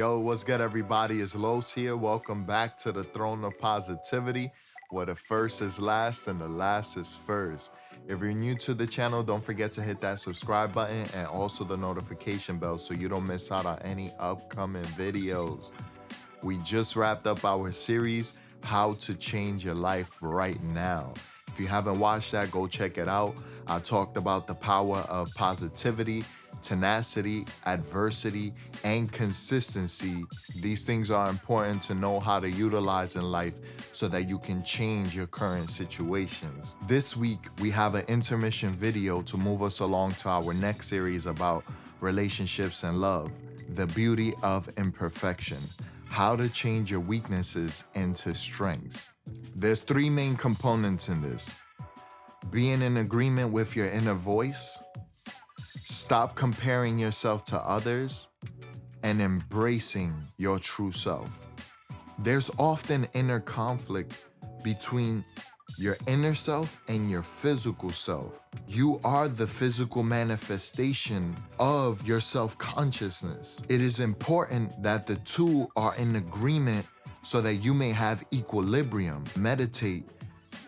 Yo, what's good, everybody? It's Los here. Welcome back to the Throne of Positivity, where the first is last and the last is first. If you're new to the channel, don't forget to hit that subscribe button and also the notification bell so you don't miss out on any upcoming videos. We just wrapped up our series, How to Change Your Life Right Now. If you haven't watched that, go check it out. I talked about the power of positivity, tenacity, adversity, and consistency. These things are important to know how to utilize in life so that you can change your current situations. This week, we have an intermission video to move us along to our next series about relationships and love, the beauty of imperfection. How to change your weaknesses into strengths. There's three main components in this. Being in agreement with your inner voice, stop comparing yourself to others, and embracing your true self. There's often inner conflict between your inner self and your physical self. You are the physical manifestation of your self-consciousness. It is important that the two are in agreement so that you may have equilibrium. Meditate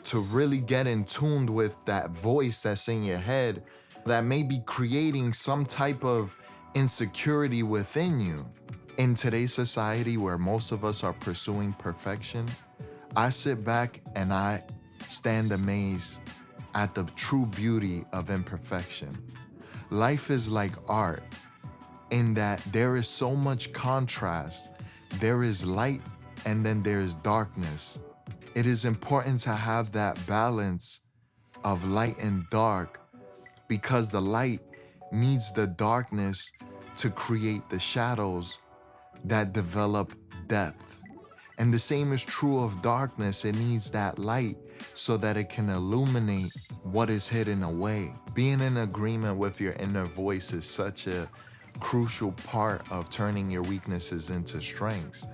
to really get in tune with that voice that's in your head that may be creating some type of insecurity within you. In today's society where most of us are pursuing perfection, I sit back and I stand amazed at the true beauty of imperfection. Life is like art in that there is so much contrast. There is light and then there is darkness. It is important to have that balance of light and dark because the light needs the darkness to create the shadows that develop depth. And the same is true of darkness. It needs that light so that it can illuminate what is hidden away. Being in agreement with your inner voice is such a crucial part of turning your weaknesses into strengths.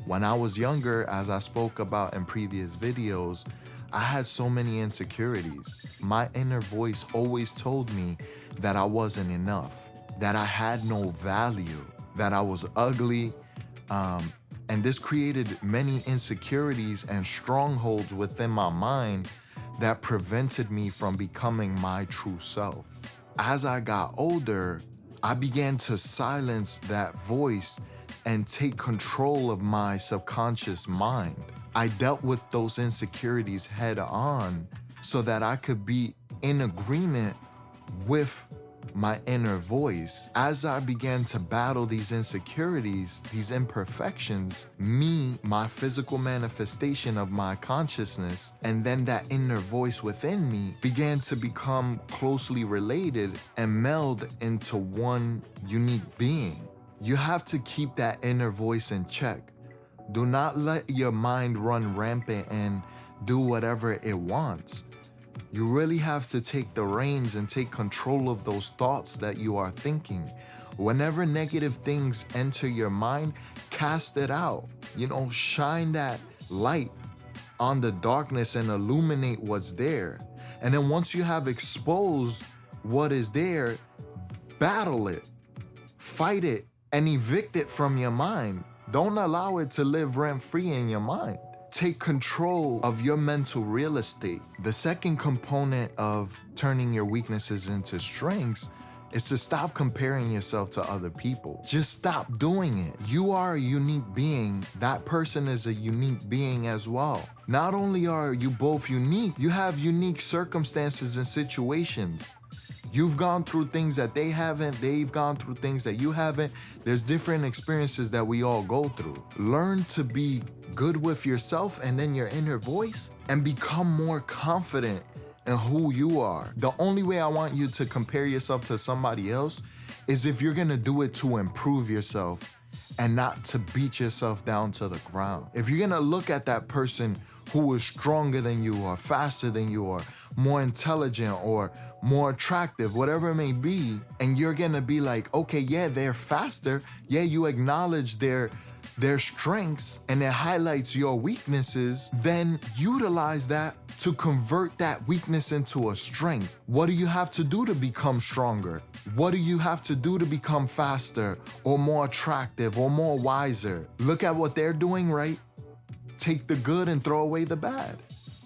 When I was younger, as I spoke about in previous videos, I had so many insecurities. My inner voice always told me that I wasn't enough, that I had no value, that I was ugly, and this created many insecurities and strongholds within my mind that prevented me from becoming my true self. As I got older, I began to silence that voice and take control of my subconscious mind. I dealt with those insecurities head on so that I could be in agreement with my inner voice. As I began to battle these insecurities, these imperfections, me, my physical manifestation of my consciousness, and then that inner voice within me began to become closely related and meld into one unique being. You have to keep that inner voice in check. Do not let your mind run rampant and do whatever it wants. You really have to take the reins and take control of those thoughts that you are thinking. Whenever negative things enter your mind, cast it out. Shine that light on the darkness and illuminate what's there. And then once you have exposed what is there, battle it, fight it, and evict it from your mind. Don't allow it to live rent-free in your mind. Take control of your mental real estate. The second component of turning your weaknesses into strengths is to stop comparing yourself to other people. Just stop doing it. You are a unique being. That person is a unique being as well. Not only are you both unique, you have unique circumstances and situations. You've gone through things that they haven't, they've gone through things that you haven't. There's different experiences that we all go through. Learn to be good with yourself and then your inner voice and become more confident in who you are. The only way I want you to compare yourself to somebody else is if you're gonna do it to improve yourself and not to beat yourself down to the ground. If you're gonna look at that person who is stronger than you or faster than you or more intelligent or more attractive, whatever it may be, and you're gonna be like, okay, yeah, they're faster. Yeah, you acknowledge their their strengths and it highlights your weaknesses, then utilize that to convert that weakness into a strength. What do you have to do to become stronger? What do you have to do to become faster or more attractive or more wiser? Look at what they're doing, right? Take the good and throw away the bad.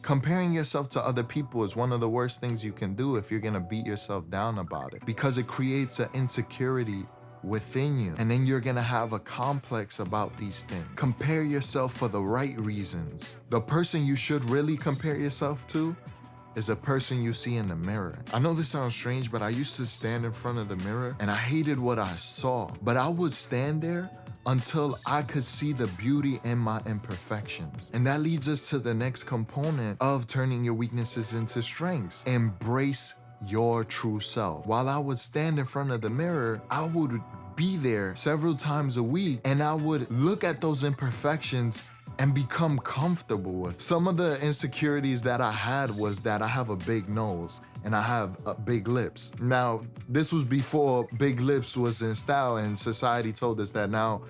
Comparing yourself to other people is one of the worst things you can do if you're gonna beat yourself down about it, because it creates an insecurity within you, and then you're gonna have a complex about these things. Compare yourself for the right reasons. The person you should really compare yourself to is a person you see in the mirror. I know this sounds strange, but I used to stand in front of the mirror and I hated what I saw, but I would stand there until I could see the beauty in my imperfections. And that leads us to the next component of turning your weaknesses into strengths. Embrace your true self. While I would stand in front of the mirror, I would be there several times a week and I would look at those imperfections and become comfortable with. Some of the insecurities that I had was that I have a big nose and I have big lips. Now, this was before big lips was in style and society told us that now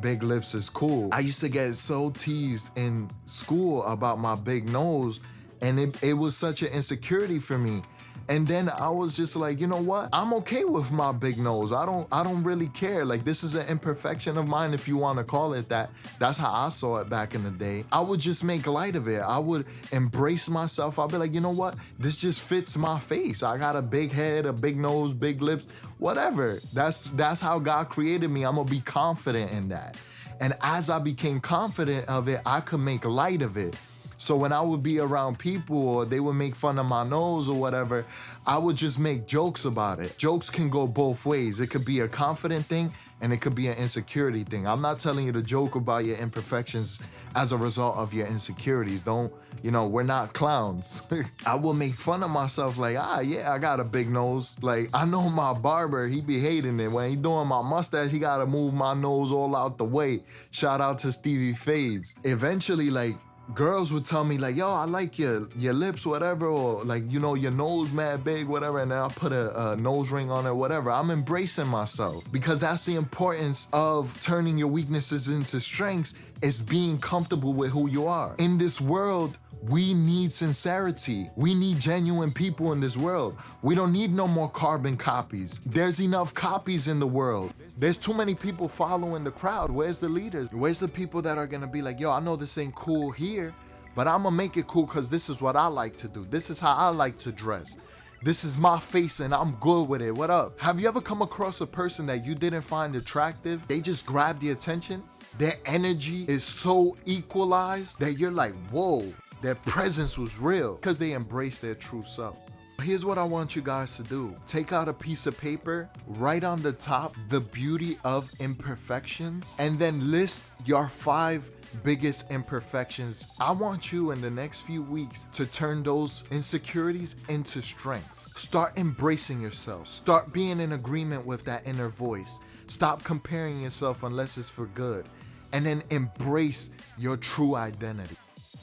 big lips is cool. I used to get so teased in school about my big nose, and it was such an insecurity for me. And then I was just like, you know what? I'm okay with my big nose. I don't really care. Like, this is an imperfection of mine, if you want to call it that. That's how I saw it back in the day. I would just make light of it. I would embrace myself. I'll be like, you know what? This just fits my face. I got a big head, a big nose, big lips, whatever. That's how God created me. I'm gonna be confident in that. And as I became confident of it, I could make light of it. So when I would be around people or they would make fun of my nose or whatever, I would just make jokes about it. Jokes can go both ways. It could be a confident thing and it could be an insecurity thing. I'm not telling you to joke about your imperfections as a result of your insecurities. Don't, we're not clowns. I will make fun of myself like, yeah, I got a big nose. Like, I know my barber, he be hating it. When he doing my mustache, he gotta move my nose all out the way. Shout out to Stevie Fades. Eventually, like, girls would tell me like, yo, I like your lips, whatever, or like, your nose mad big, whatever, and then I'll put a nose ring on it, whatever. I'm embracing myself, because that's the importance of turning your weaknesses into strengths, is being comfortable with who you are. In this world, we need sincerity. We need genuine people in this world. We don't need no more carbon copies. There's enough copies in the world. There's too many people following the crowd. Where's the leaders? Where's the people that are gonna be like, yo, I know this ain't cool here, but I'm gonna make it cool because this is what I like to do. This is how I like to dress. This is my face and I'm good with it. What up? Have you ever come across a person that you didn't find attractive? They just grabbed the attention. Their energy is so equalized that you're like, whoa. Their presence was real because they embraced their true self. Here's what I want you guys to do. Take out a piece of paper, write on the top, the beauty of imperfections, and then list your 5 biggest imperfections. I want you in the next few weeks to turn those insecurities into strengths. Start embracing yourself. Start being in agreement with that inner voice. Stop comparing yourself unless it's for good. And then embrace your true identity.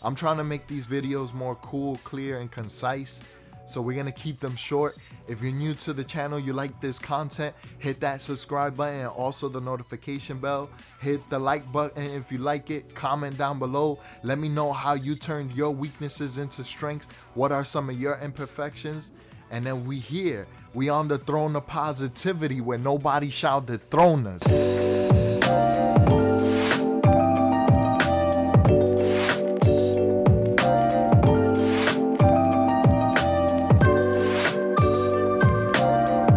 I'm trying to make these videos more cool, clear, and concise, so we're gonna keep them short. If you're new to the channel, you like this content, hit that subscribe button and also the notification bell. Hit the like button if you like it. Comment down below. Let me know how you turned your weaknesses into strengths. What are some of your imperfections? And then we on the throne of positivity where nobody shall dethrone us.